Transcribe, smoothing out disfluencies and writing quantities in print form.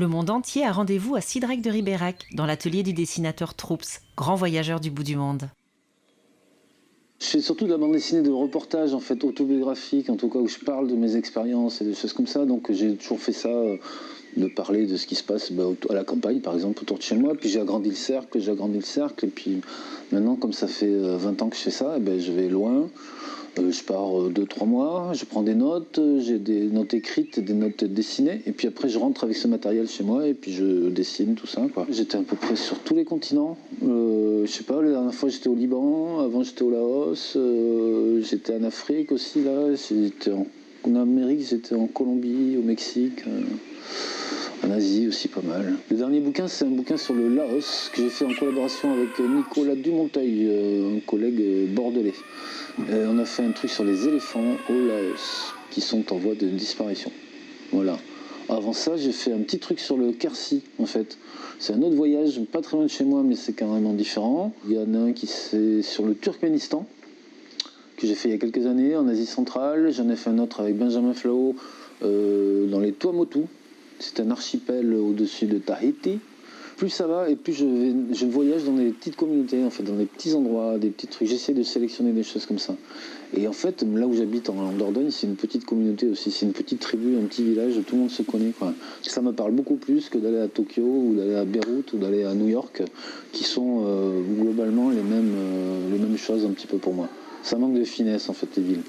Le monde entier a rendez-vous à Sidrec de Ribérac, dans l'atelier du dessinateur Troups, grand voyageur du bout du monde. Je fais surtout de la bande dessinée de reportage, en fait, autobiographique, en tout cas où je parle de mes expériences et des choses comme ça. Donc j'ai toujours fait ça, de parler de ce qui se passe à la campagne, par exemple, autour de chez moi. Puis j'ai agrandi le cercle, et puis maintenant, comme ça fait 20 ans que je fais ça, je vais loin. Je pars 2-3 mois, je prends des notes, j'ai des notes écrites, des notes dessinées, et puis après je rentre avec ce matériel chez moi et puis je dessine tout ça, quoi. J'étais à peu près sur tous les continents. Je sais pas, la dernière fois j'étais au Liban, avant j'étais au Laos, j'étais en Afrique aussi, là, j'étais en Amérique, j'étais en Colombie, au Mexique. En Asie aussi pas mal. Le dernier bouquin, c'est un bouquin sur le Laos que j'ai fait en collaboration avec Nicolas Dumonteil, un collègue bordelais. On a fait un truc sur les éléphants au Laos qui sont en voie de disparition. Voilà. Avant ça, j'ai fait un petit truc sur le Quercy, en fait. C'est un autre voyage, pas très loin de chez moi, mais c'est carrément différent. Il y en a un qui c'est sur le Turkménistan, que j'ai fait il y a quelques années, en Asie centrale. J'en ai fait un autre avec Benjamin Flao dans les Tuamotu. C'est un archipel au-dessus de Tahiti. Plus ça va et plus je voyage dans des petites communautés, en fait, dans des petits endroits, des petits trucs. J'essaie de sélectionner des choses comme ça. Et en fait, là où j'habite en Dordogne, c'est une petite communauté aussi, c'est une petite tribu, un petit village, tout le monde se connaît, quoi. Ça me parle beaucoup plus que d'aller à Tokyo ou d'aller à Beyrouth ou d'aller à New York, qui sont globalement les mêmes choses un petit peu pour moi. Ça manque de finesse, en fait, les villes.